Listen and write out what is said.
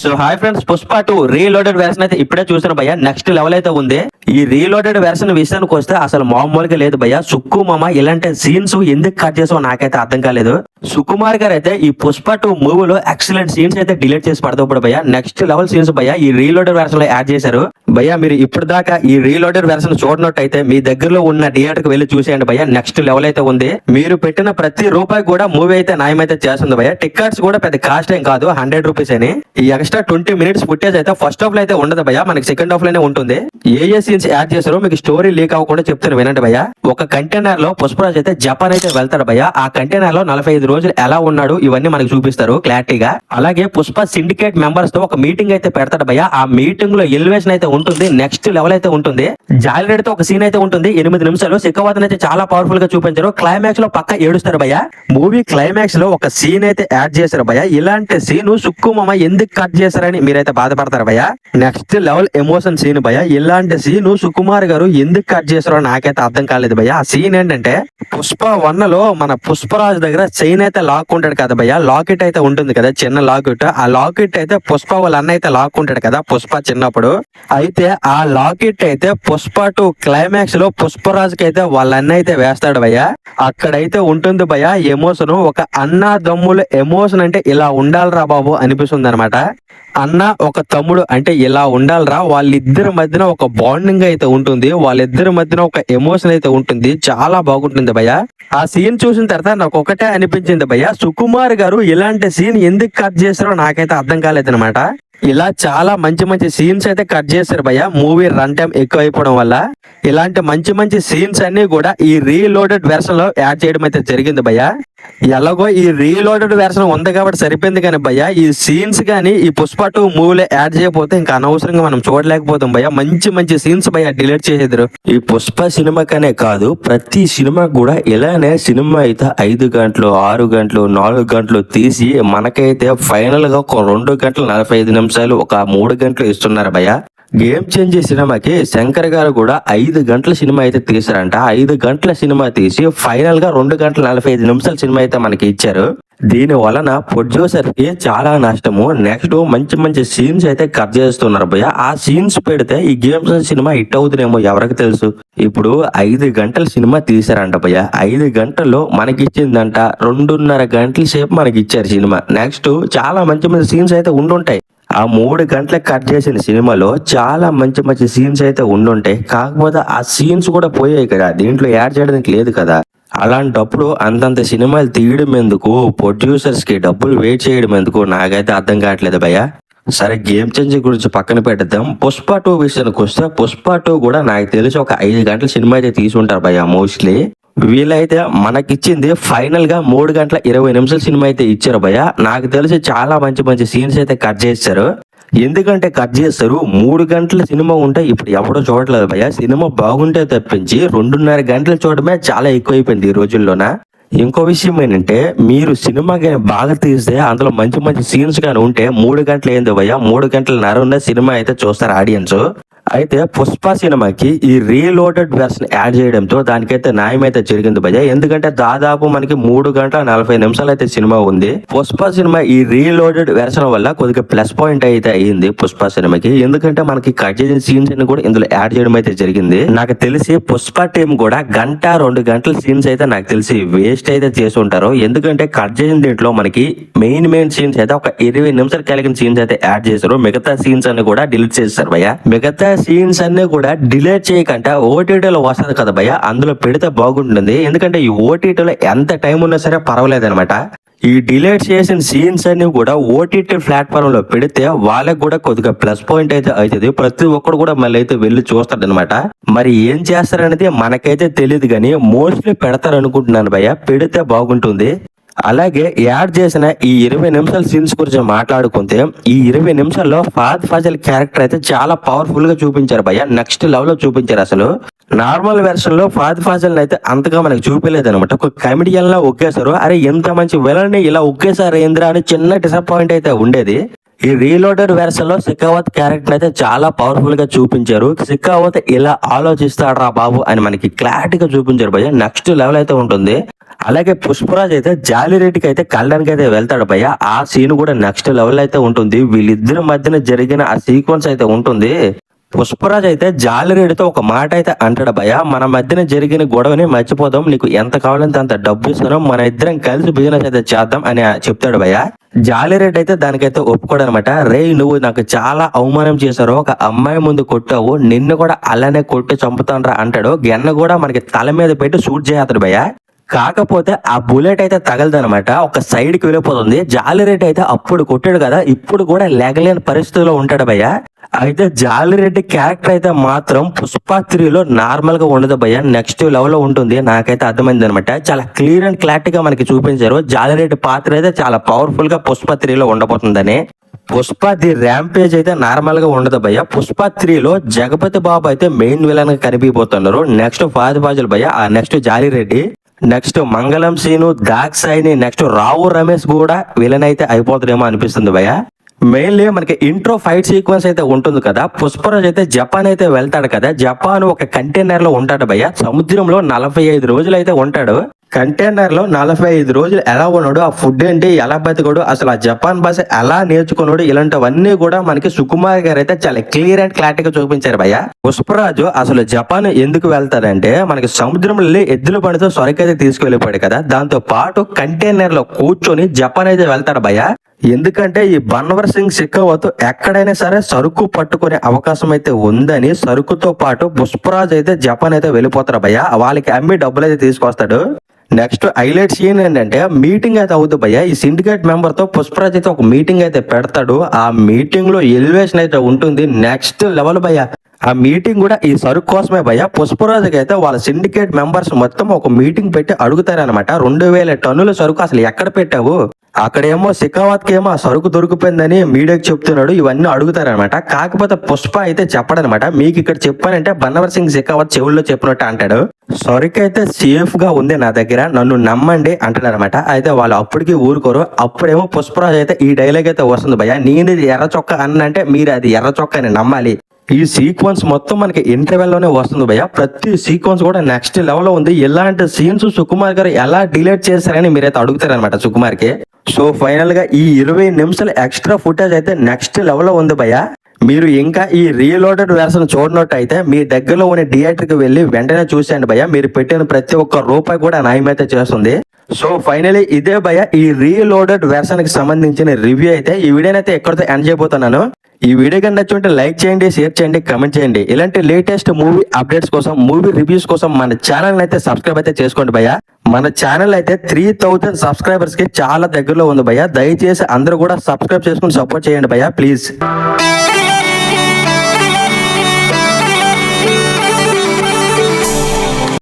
So hi friends, Pushpa 2 reloaded version అయితే ఇప్పుడే చూసాను భయ్య. నెక్స్ట్ లెవెల్ అయితే ఉంది. ఈ రీలోడెడ్ వెర్షన్ విషయానికి వస్తే అసలు మామూలుగా లేదు భయ్య. సుక్కు మామ ఇలాంటి సీన్స్ ఎందుకు కట్ చేసావు నాకైతే అర్థం కాలేదు. సుకుమార్ గారు అయితే ఈ పుష్ప 2 మూవీలో ఎక్సలెంట్ సీన్స్ అయితే డిలీట్ చేసి పడతాడు భయ్య. నెక్స్ట్ లెవెల్ సీన్స్ భయ్య ఈ రీలోడెడ్ వెర్షన్ లో యాడ్ చేశారు భయ్య. మీరు ఇప్పుడు దాకా ఈ రీలోడెడ్ వెర్షన్ చూడనట్టయితే మీ దగ్గరలో ఉన్న థియేటర్ కి వెళ్ళి చూసేయండి భయ్య. నెక్స్ట్ లెవెల్ అయితే ఉంది. మీరు పెట్టిన ప్రతి రూపాయి కూడా మూవీ అయితే న్యాయమైతే చేస్తుంది భయ్య. టికెట్స్ కూడా పెద్ద కాస్ట్ ఏం కాదు, 100 రూపీస్ అని. ఈ ఎక్స్ట్రా 20 మినిట్స్ ఫుటేజ్ అయితే ఫస్ట్ హాఫ్ లో అయితే ఉండదు భయ్య, మనకి సెకండ్ హాఫ్ లోనే ఉంటుంది. ఏ సీన్స్ యాడ్ చేశారో మీకు స్టోరీ లీక్ అవ్వకుండా చెప్తాను వినండి భయ్య. ఒక కంటైనర్ లో పుష్పరాజ్ అయితే జపాన్ అయితే వెళ్తాడు భయ్య. ఆ కంటైనర్ లో 45 రోజులు ఎలా ఉన్నాడు ఇవన్నీ మనకి చూపిస్తారు క్లారిటీగా. అలాగే పుష్ప సిండికేట్ మెంబర్స్ తో ఒక మీటింగ్ అయితే పెడతాడు భయ్య. ఆ మీటింగ్ లో ఎలివేషన్ అయితే ఉంటుంది, నెక్స్ట్ లెవెల్ అయితే ఉంటుంది. జాలిరెడ్డితో ఒక సీన్ అయితే ఉంటుంది 8 నిమిషాలు. శిఖవాతన్ అయితే చాలా పవర్ఫుల్ గా చూపించారు. క్లైమాక్స్ లో పక్క ఏడుస్తారు భయ్య. మూవీ క్లైమాక్స్ లో ఒక సీన్ అయితే యాడ్ చేశారు భయ్య. ఇలాంటి సీన్ సుక్కు మామ ఎందుకు కట్ చేశారని మీరైతే బాధపడతారు భయ్య. నెక్స్ట్ లెవెల్ ఎమోషన్ సీన్ భయ్య. ఇలాంటి సీన్ సుకుమార్ గారు ఎందుకు కట్ చేశారో నాకైతే అర్థం కాలేదు భయ్య. ఆ సీన్ ఏంటంటే పుష్ప 1 లో మన పుష్పరాజ్ దగ్గర చైన్ అయితే లాక్కుంటాడు కదా భయ్య. లాకెట్ అయితే ఉంటుంది కదా, చిన్న లాకెట్. ఆ లాకెట్ అయితే పుష్ప వాళ్ళ అన్న అయితే లాక్కుంటాడు కదా పుష్ప చిన్నప్పుడు. అయితే ఆ లాకెట్ అయితే పుష్ప 2 క్లైమాక్స్ లో పుష్పరాజ్ కి అయితే వాళ్ళ అన్న అయితే వేస్తాడు భయ్య. అక్కడైతే ఉంటుంది భయ్య ఎమోషన్. ఒక అన్న దమ్ముల ఎమోషన్ అంటే ఇలా ఉండాలిరా బాబు అనిపిస్తుంది అనమాట. అన్న ఒక తమ్ముడు అంటే ఇలా ఉండాలిరా. వాళ్ళిద్దరి మధ్యన ఒక బాండింగ్ అయితే ఉంటుంది, వాళ్ళిద్దరి మధ్యన ఒక ఎమోషన్ అయితే ఉంటుంది. చాలా బాగుంటుంది భయ్య. ఆ సీన్ చూసిన తర్వాత నాకు ఒకటే అనిపించింది భయ్య, సుకుమార్ గారు ఇలాంటి సీన్ ఎందుకు కట్ చేస్తారో నాకైతే అర్థం కాలేదు అనమాట. ఇలా చాలా మంచి మంచి సీన్స్ అయితే కట్ చేశారు భయ్య. మూవీ రన్ టైం ఎక్కువ అయిపోవడం వల్ల ఇలాంటి మంచి మంచి సీన్స్ అన్ని కూడా ఈ రీలోడెడ్ వెర్షన్ లో యాడ్ చేయడం అయితే జరిగింది భయ్య. ఎలాగో ఈ రీలోడెడ్ వెర్షన్ ఉంది కాబట్టి సరిపోయింది కానీ భయ్య, ఈ సీన్స్ కానీ ఈ పుష్ప 2 మూవీలో యాడ్ చేయకపోతే ఇంకా అనవసరంగా మనం చూడలేకపోతాం భయ్య. మంచి మంచి సీన్స్ భయ్య డిలీట్ చేసేద్దరు. ఈ పుష్ప సినిమాకనే కాదు ప్రతి సినిమా కూడా ఇలానే సినిమా అయితే 5 గంటలు 6 గంటలు 4 గంటలు తీసి మనకైతే ఫైనల్ గా ఒక 2 గంటలు 45 నిమిషాలు ఒక 3 గంటలు ఇస్తున్నారు భయ్య. గేమ్ చేంజర్ సినిమాకి శంకర్ గారు కూడా 5 గంటల సినిమా అయితే తీసారంట. 5 గంటల సినిమా తీసి ఫైనల్ గా 2 గంటల 45 నిమిషాల సినిమా అయితే మనకి ఇచ్చారు. దీని వలన ప్రొడ్యూసర్ కి చాలా నష్టము. నెక్స్ట్ మంచి మంచి సీన్స్ అయితే కట్ చేస్తున్నారు భయ్య. ఆ సీన్స్ పెడితే ఈ గేమ్స్ సినిమా హిట్ అవుతుందేమో ఎవరికి తెలుసు. ఇప్పుడు 5 గంటల సినిమా తీసారంట భయ్య. 5 గంటల్లో మనకి ఇచ్చిందంట 2.5 గంటల సేపు మనకి ఇచ్చారు సినిమా. నెక్స్ట్ చాలా మంచి మంచి సీన్స్ అయితే ఉండుంటాయి. ఆ 3 గంటలకు కట్ చేసిన సినిమాలో చాలా మంచి మంచి సీన్స్ అయితే ఉండుంటాయి. కాకపోతే ఆ సీన్స్ కూడా పోయాయి కదా, దీంట్లో యాడ్ చేయడానికి లేదు కదా. అలాంటప్పుడు అంతంత సినిమాలు తీయడం ఎందుకు, ప్రొడ్యూసర్స్ కి డబ్బులు వెయిట్ చేయడం ఎందుకు నాకైతే అర్థం కావట్లేదు భయ్య. సరే గేమ్ చేంజర్ గురించి పక్కన పెట్టేద్దాం. పుష్ప 2 విషయానికి వస్తే పుష్ప 2 కూడా నాకు తెలిసి ఒక 5 గంటల సినిమా అయితే తీసుంటారు భయ్య మోస్ట్లీ. వీళ్ళైతే మనకిచ్చింది ఫైనల్ గా 3 గంటల 20 నిమిషాల సినిమా అయితే ఇచ్చారు భయ్య. నాకు తెలిసి చాలా మంచి మంచి సీన్స్ అయితే కట్ చేశారు. ఎందుకంటే కట్ చేస్తారు 3 గంటల సినిమా ఉంటే ఇప్పుడు ఎవడో చూడట్లేదు భయ్య. సినిమా బాగుంటే తప్పించి 2.5 గంటలు చూడడమే చాలా ఎక్కువైపోయింది ఈ రోజుల్లోన. ఇంకో విషయం ఏంటంటే మీరు సినిమా కానీ బాగా తీస్తే అందులో మంచి మంచి సీన్స్ కానీ ఉంటే 3 గంటలు ఏంది భయ్య, 3 గంటలన్నర ఉన్న సినిమా అయితే చూస్తారు ఆడియన్స్. అయితే పుష్ప సినిమాకి ఈ రీలోడెడ్ వెర్షన్ యాడ్ చేయడంతో దానికైతే న్యాయం అయితే జరిగింది భయ్య. ఎందుకంటే దాదాపు మనకి 3 గంటల 40 నిమిషాలు అయితే సినిమా ఉంది. పుష్ప సినిమా ఈ రీలోడెడ్ వెర్షన్ వల్ల కొద్దిగా ప్లస్ పాయింట్ అయితే అయ్యింది పుష్ప సినిమాకి. ఎందుకంటే మనకి కట్ చేసిన సీన్స్ అన్ని కూడా ఇందులో యాడ్ చేయడం అయితే జరిగింది. నాకు తెలిసి పుష్ప టీం కూడా 1-2 గంటల సీన్స్ అయితే నాకు తెలిసి వేస్ట్ అయితే చేసి ఉంటారు. ఎందుకంటే కట్ చేసిన దీంట్లో మనకి మెయిన్ సీన్స్ అయితే ఒక 20 నిమిషాలు కలిగిన సీన్స్ అయితే యాడ్ చేశారు. మిగతా సీన్స్ అన్ని కూడా డిలీట్ చేస్తారు భయ్య. మిగతా సీన్స్ అన్ని కూడా డిలీట్ చేయకుండా ఓటీటీలో వస్తుంది కదా భయ్య, అందులో పెడితే బాగుంటుంది. ఎందుకంటే ఈ ఓటీటీలో ఎంత టైం ఉన్నా సరే పర్వాలేదు అనమాట. ఈ డిలీట్ చేసిన సీన్స్ అన్ని కూడా ఓటీటీ ప్లాట్ఫామ్ లో పెడితే వాళ్ళకి కూడా కొద్దిగా ప్లస్ పాయింట్ అయితే అవుతుంది. ప్రతి ఒక్కరు కూడా మళ్ళీ అయితే వెళ్ళి చూస్తాడు అనమాట. మరి ఏం చేస్తారనేది మనకైతే తెలియదు కానీ మోస్ట్లీ పెడతారు అనుకుంటున్నాను భయ్య. పెడితే బాగుంటుంది. అలాగే యాడ్ చేసిన ఈ 20 నిమిషాల సీన్స్ గురించి మాట్లాడుకుంటే ఈ 20 నిమిషాల్లో ఫహద్ ఫాజిల్ క్యారెక్టర్ అయితే చాలా పవర్ఫుల్ గా చూపించారు భయ్య. నెక్స్ట్ లెవెల్ లో చూపించారు. అసలు నార్మల్ వెర్షన్ లో ఫహద్ ఫాజిల్ అయితే అంతగా మనకు చూపించలేదు అనమాట. ఒక కమెడియన్ లా ఒకేసారు. అరే ఎంత మంచి విలన్ ని ఇలా ఒకేసారి ఏంద్రా అని చిన్న డిసప్పాయింట్ అయితే ఉండేది. ఈ రీలోడెడ్ వెర్షన్ లో శిఖావత్ క్యారెక్టర్ అయితే చాలా పవర్ఫుల్ గా చూపించారు. శిఖావత్ ఇలా ఆలోచిస్తాడరా బాబు అని మనకి క్లారిటీగా చూపించారు భయ్య. నెక్స్ట్ లెవెల్ అయితే ఉంటుంది. అలాగే పుష్పరాజ్ అయితే జాలిరెడ్డికి అయితే కళ్ళడానికి అయితే వెళ్తాడు భయ్య. ఆ సీన్ కూడా నెక్స్ట్ లెవెల్ అయితే ఉంటుంది. వీళ్ళిద్దరి మధ్యన జరిగిన ఆ సీక్వెన్స్ అయితే ఉంటుంది. పుష్పరాజ్ అయితే జాలిరెడ్డితో ఒక మాట అయితే అంటాడు భయ్య, మన మధ్యన జరిగిన గొడవని మర్చిపోదాం, నీకు ఎంత కావాలంటే అంత డబ్బు ఇస్తాను, మన ఇద్దరం కలిసి బిజినెస్ అయితే చేద్దాం అని చెప్తాడు భయ్య. జాలిరెడ్డి అయితే దానికైతే ఒప్పుకోడు అనమాట. రే నువ్వు నాకు చాలా అవమానం చేశారు, ఒక అమ్మాయి ముందు కొట్టావు, నిన్ను కూడా అలానే కొట్టి చంపుతానరా అంటాడు. గెన్న కూడా మనకి తల మీద పెట్టి షూట్ చేస్తాడు భయ్య. కాకపోతే ఆ బుల్లెట్ అయితే తగలదనమాట, ఒక సైడ్ కి వెళ్ళిపోతుంది. జాలిరెడ్డి అయితే అప్పుడు కొట్టాడు కదా, ఇప్పుడు కూడా లేగలేని పరిస్థితిలో ఉంటాడు భయ్య. అయితే జాలిరెడ్డి క్యారెక్టర్ అయితే మాత్రం పుష్ప 3లో నార్మల్ గా ఉండదు భయ్య, నెక్స్ట్ లెవెల్ లో ఉంటుంది. నాకైతే అర్థమైంది అనమాట. చాలా క్లియర్ అండ్ క్లారిటీగా మనకి చూపించారు. జాలిరెడ్డి పాత్ర అయితే చాలా పవర్ఫుల్ గా పుష్ప 3లో ఉండబోతుందని. పుష్ప ది ర్యాంపేజ్ అయితే నార్మల్ గా ఉండదు భయ్య. పుష్ప 3లో జగపతి బాబు అయితే మెయిన్ విలన్ గా కనిపిపోతున్నారు. నెక్స్ట్ ఫాజ్ ఫాజుల్ భయ్య, ఆ నెక్స్ట్ జాలిరెడ్డి, నెక్స్ట్ మంగళం సీను, దాక్ సాయిని, నెక్స్ట్ రావు రమేష్ కూడా విలన్ అయితే అయిపోతుందేమో అనిపిస్తుంది భయ్య. మెయిన్లీ మనకి ఇంట్రో ఫైట్ సీక్వెన్స్ అయితే ఉంటుంది కదా, పుష్పరాజ్ అయితే జపాన్ అయితే వెళ్తాడు కదా, జపాన్ ఒక కంటైనర్ లో ఉంటాడు భయ్య. సముద్రంలో 45 రోజులు అయితే ఉంటాడు. కంటైనర్ లో 45 రోజులు ఎలా ఉన్నాడు, ఆ ఫుడ్ ఏంటి, ఎలా బతికాడు, అసలు ఆ జపాన్ భాష ఎలా నేర్చుకున్నాడు, ఇలాంటివన్నీ కూడా మనకి సుకుమార్ గారు అయితే చాలా క్లియర్ అండ్ క్లారిటీగా చూపించారు భయ్య. పుష్పరాజు అసలు జపాన్ ఎందుకు వెళ్తాడంటే, మనకి సముద్రంలో వెళ్ళి ఎద్దుల బండితో సొరకైతే తీసుకువెళ్ళిపోయాడు కదా, దాంతో పాటు కంటైనర్ లో కూర్చొని జపాన్ అయితే వెళ్తాడు భయ్య. ఎందుకంటే ఈ బన్వర్ సింగ్ షెకావత్ ఎక్కడైనా సరే సరుకు పట్టుకునే అవకాశం అయితే ఉందని, సరుకుతో పాటు పుష్పరాజ్ అయితే జపాన్ అయితే వెళ్ళిపోతారు భయ్య. వాళ్ళకి అమ్మి డబ్బులు అయితే తీసుకొస్తాడు. నెక్స్ట్ హైలైట్ సీన్ ఏంటంటే మీటింగ్ అయితే అవుతుంది భయ్య. ఈ సిండికేట్ మెంబర్ తో పుష్పరాజ్ అయితే ఒక మీటింగ్ అయితే పెడతాడు. ఆ మీటింగ్ లో ఎలివేషన్ అయితే ఉంటుంది నెక్స్ట్ లెవెల్ భయ్య. ఆ మీటింగ్ కూడా ఈ సరుకు కోసమే భయ్య. పుష్పరాజుకి అయితే వాళ్ళ సిండికేట్ మెంబర్స్ మొత్తం ఒక మీటింగ్ పెట్టి అడుగుతారనమాట, 2000 టన్నుల సరుకు అసలు ఎక్కడ పెట్టావు, అక్కడేమో షెకావత్ కి ఏమో ఆ సరుకు దొరికిపోయిందని మీడియాకి చెప్తున్నాడు, ఇవన్నీ అడుగుతారనమాట. కాకపోతే పుష్ప అయితే చెప్పడనమాట, మీకు ఇక్కడ చెప్పానంటే బన్వర్ సింగ్ షెకావత్ చెవుల్లో చెప్పినట్టు అంటాడు. సరుకు అయితే సేఫ్ గా ఉంది నా దగ్గర, నన్ను నమ్మండి అంటాడు అనమాట. అయితే వాళ్ళు అప్పటికి ఊరుకోరు. అప్పుడేమో పుష్పరాజ్ అయితే ఈ డైలాగ్ అయితే వస్తుంది భయ్య, నేను ఇది ఎర్ర చొక్క అన్నంటే మీరు అది ఎర్ర చొక్క అని నమ్మాలి. ఈ సీక్వెన్స్ మొత్తం మనకి ఇంటర్వెల్ లోనే వస్తుంది భయ్య. ప్రతి సీక్వెన్స్ కూడా నెక్స్ట్ లెవెల్ లో ఉంది. ఇలాంటి సీన్స్ సుకుమార్ గారు ఎలా డిలీట్ చేశారని మీరైతే అడుగుతారనమాట సుకుమార్ కి. సో ఫైనల్ గా ఈ 20 నిమిషాల ఎక్స్ట్రా ఫుటేజ్ అయితే నెక్స్ట్ లెవెల్ లో ఉంది భయ్య. మీరు ఇంకా ఈ రీలోడెడ్ వెర్షన్ చూడనట్టు అయితే మీ దగ్గరలో ఉన్న థియేటర్ కి వెళ్ళి వెంటనే చూసేయండి భయ్య. మీరు పెట్టిన ప్రతి ఒక్క రూపాయి కూడా న్యాయం అయితే చేస్తుంది. సో ఫైనలీ ఇదే భయ్య ఈ రీలోడెడ్ వెర్షన్ కి సంబంధించిన రివ్యూ అయితే. ఈ వీడియోని అయితే ఎక్కడితో ఎండ్ చేయబోతున్నాను. ఈ వీడియో కన్నా నచ్చుంటే లైక్ చేయండి, షేర్ చేయండి, కమెంట్ చేయండి. ఇలాంటి లేటెస్ట్ మూవీ అప్డేట్స్ కోసం, మూవీ రివ్యూస్ కోసం మన ఛానల్ అయితే సబ్స్క్రైబ్ అయితే చేసుకోండి భయ్య. మన ఛానల్ అయితే 3000 సబ్స్క్రైబర్స్ కి చాలా దగ్గరలో ఉంది భయ్య. దయచేసి అందరూ కూడా సబ్స్క్రైబ్ చేసుకుని సపోర్ట్ చేయండి భయ్య ప్లీజ్.